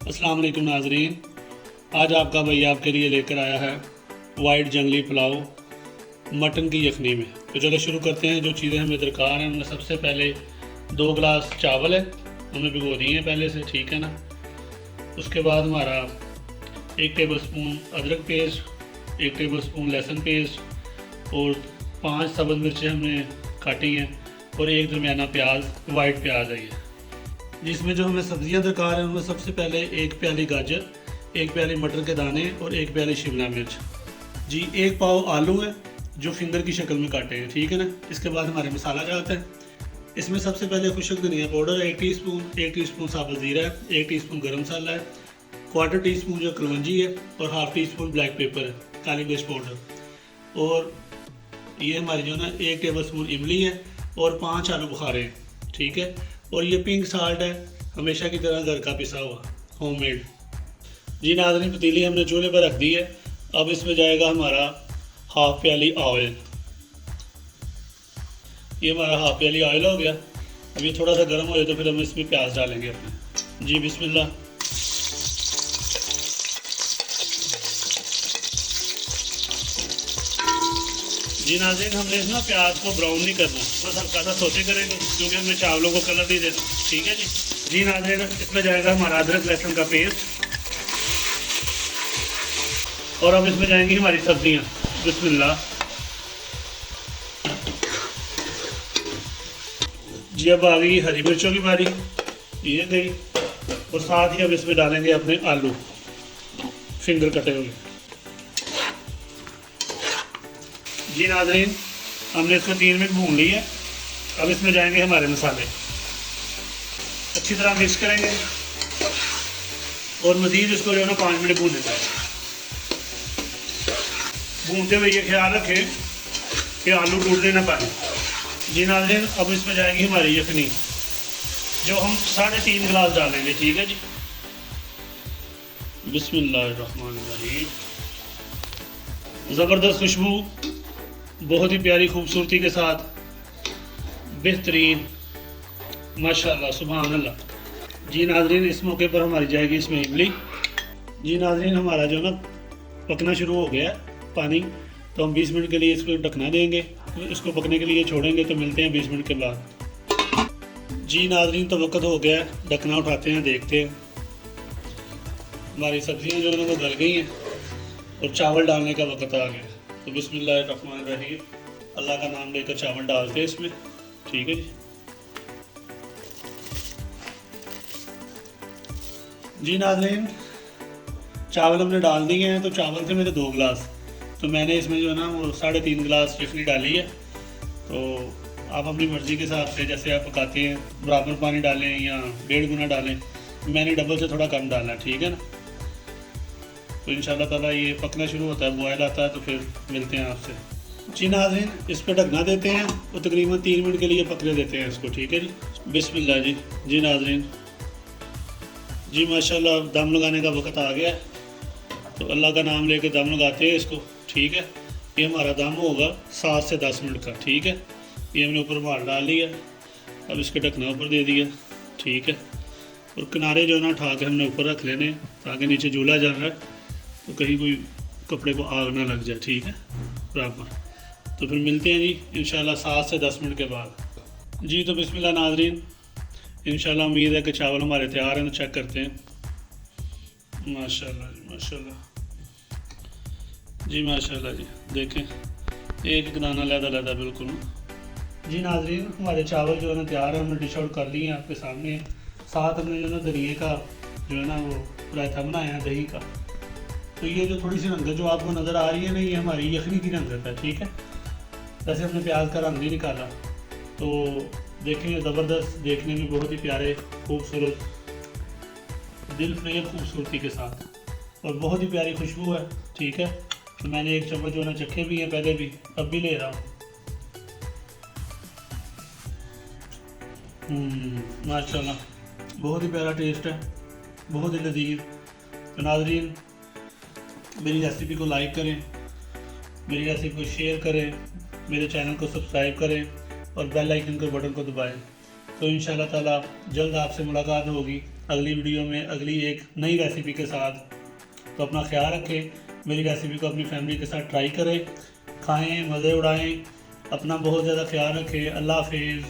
अस्सलाम वालेकुम नाजरीन। आज आपका भैया आपके लिए लेकर आया है वाइट जंगली पुलाव मटन की यखनी में। तो चलो शुरू करते हैं। जो चीज़ें हमें दरकार हैं उनमें सबसे पहले 2 गिलास चावल है, हमने भिगो दिए हैं पहले से, ठीक है ना। उसके बाद हमारा 1 टेबल स्पून अदरक पेस्ट, 1 टेबल स्पून लहसुन पेस्ट और 5 सब्ज़ मिर्चें हमने काटी हैं और 1 दरमियाना प्याज, वाइट प्याज है ये। जिसमें जो हमें सब्ज़ियाँ दरकार हैं उनमें सबसे पहले 1 प्याली गाजर, 1 प्याली मटर के दाने और 1 प्याली शिमला मिर्च जी, 1 पाव आलू है जो फिंगर की शक्ल में काटे हैं, ठीक है ना। इसके बाद हमारे मसाला जाता है। इसमें सबसे पहले खुशक धनिया पाउडर 1 टीस्पून, 1 टीस्पून साबुत ज़ीरा है, 1 टीस्पून गरम मसाला है, 1/4 टीस्पून जो कलवंजी है और 1/2 टीस्पून ब्लैक पेपर है, काली मिर्च पाउडर। और ये हमारी जो ना 1 टेबल स्पून इमली है और 5 आलू बुखारे हैं, ठीक है। और ये पिंक साल्ट है, हमेशा की तरह घर का पिसा हुआ होममेड जी। नाज़रीन, पतीली हमने चूल्हे पर रख दी है। अब इसमें जाएगा हमारा 1/2 प्याली ऑयल। ये हमारा 1/2 प्याली ऑयल हो गया। अब ये थोड़ा सा गर्म हो जाए तो फिर हम इसमें प्याज डालेंगे अपने जी। बिस्मिल्लाह। जी नाज़रीन, हमने ना प्याज को ब्राउन नहीं करना, बस हल्का सा सोते करेंगे क्योंकि हमने चावलों को कलर नहीं देना, ठीक है जी। जी नाज़रीन, इसमें जाएगा हमारा अदरक लहसुन का पेस्ट और अब इसमें जाएंगी हमारी सब्जियां। बिस्मिल्लाह जी। अब आ गई हरी मिर्चों की बारी, ये गई। और साथ ही अब इसमें डालेंगे अपने आलू फिंगर कटे हुए जी। नाज़रीन, हमने इसको 3 मिनट भून ली है। अब इसमें जाएंगे हमारे मसाले, अच्छी तरह मिक्स करेंगे और मज़ीद इसको जो है ना 5 मिनट भूनेंगे। भूनते हुए ये ख्याल रखें कि आलू टूटने ना पाए जी। नाज़रीन, अब इसमें जाएगी हमारी यखनी जो हम 3.5 गिलास डालेंगे, ठीक है जी। बिस्मिल्लाहिर्रहमानिर्रहीम। ज़बरदस्त खुशबू, बहुत ही प्यारी खूबसूरती के साथ, बेहतरीन, माशाल्लाह, सुभान अल्लाह जी। नाज़रीन, इस मौके पर हमारी जाएगी इसमें इमली जी। नाज़रीन, हमारा जो ना पकना शुरू हो गया है पानी, तो हम 20 मिनट के लिए इसको ढकना देंगे, इसको पकने के लिए छोड़ेंगे। तो मिलते हैं 20 मिनट के बाद जी। नाज़रीन, तो वक्त हो गया है, ढकना उठाते हैं, देखते हैं। हमारी सब्जियां जो है वो गल गई हैं और चावल डालने का वक्त आ गया। तो बिस्मिल्लाहिर्रहमानिर्रहीम, अल्लाह का नाम लेकर चावल डालते हैं इसमें, ठीक है जी। जी नाज़रीन, चावल हमने डाल दिए हैं। तो चावल थे मेरे 2 गिलास, तो मैंने इसमें जो है ना वो 3.5 गिलास यखनी डाली है। तो आप अपनी मर्ज़ी के हिसाब से जैसे आप पकाते हैं बराबर पानी डालें या 1.5 गुना डालें। मैंने डबल से थोड़ा कम डाला, ठीक है ना। तो इंशाल्लाह ताला ये पकना शुरू होता है, बॉयल आता है, तो फिर मिलते हैं आपसे जी। नाज़रीन, इस पर ढकना देते हैं और तकरीबन 3 मिनट के लिए पकने देते हैं इसको, ठीक है जी। बिस्मिल्लाह जी। जी नाज़रीन जी, माशाल्लाह दम लगाने का वक्त आ गया है, तो अल्लाह का नाम लेके दम लगाते हैं इसको, ठीक है। ये हमारा दम होगा 7 से 10 मिनट का, ठीक है। ये हमने ऊपर मार डाल लिया, अब इसके ढकना ऊपर दे दिया, ठीक है। और किनारे जो है ना उठा के हमने ऊपर रख लेने ताकि नीचे चूल्हा जल रहा है तो कहीं कोई कपड़े को आग ना लग जाए, ठीक है, बराबर। तो फिर मिलते हैं जी इंशाल्लाह 7 से 10 मिनट के बाद जी। तो बिस्मिल्लाह नाज़रीन, इंशाल्लाह उम्मीद है कि चावल हमारे तैयार हैं। तो चेक करते हैं। माशाल्लाह जी, माशाल्लाह जी, माशाल्लाह जी। देखें, एक एक दाना लहदा बिल्कुल जी। नाज़रीन, हमारे चावल जो है ना तैयार है, हमने डिश आउट कर लिए हैं आपके सामने। साथ हमने जो ना दरिए का जो है ना वो रायता बनाया है दही का। तो ये जो थोड़ी सी रंगत जो आपको नज़र आ रही है ना, ये हमारी यखनी की रंगत है, ठीक है। वैसे हमने प्याज का रंग नहीं निकाला। तो देखें, ज़बरदस्त, देखने में बहुत ही प्यारे, खूबसूरत, दिल फ्रेब खूबसूरती के साथ और बहुत ही प्यारी खुशबू है, ठीक है। तो मैंने 1 चम्मच जो है ना चखे भी हैं पहले भी, अब भी ले रहा हूँ। माशाल्लाह, बहुत ही प्यारा टेस्ट है, बहुत ही लजीज। तो नाज़रीन, मेरी रेसिपी को लाइक करें, मेरी रेसिपी को शेयर करें, मेरे चैनल को सब्सक्राइब करें और बेल आइकन के बटन को दबाएं। तो इंशाल्लाह ताला जल्द आपसे मुलाकात होगी। अगली वीडियो में अगली एक नई रेसिपी के साथ। तो अपना ख्याल रखें, मेरी रेसिपी को अपनी फैमिली के साथ ट्राई करें, खाएं, मज़े उड़ाएं, अपना बहुत ज़्यादा ख्याल रखें। अल्लाह हाफिज़।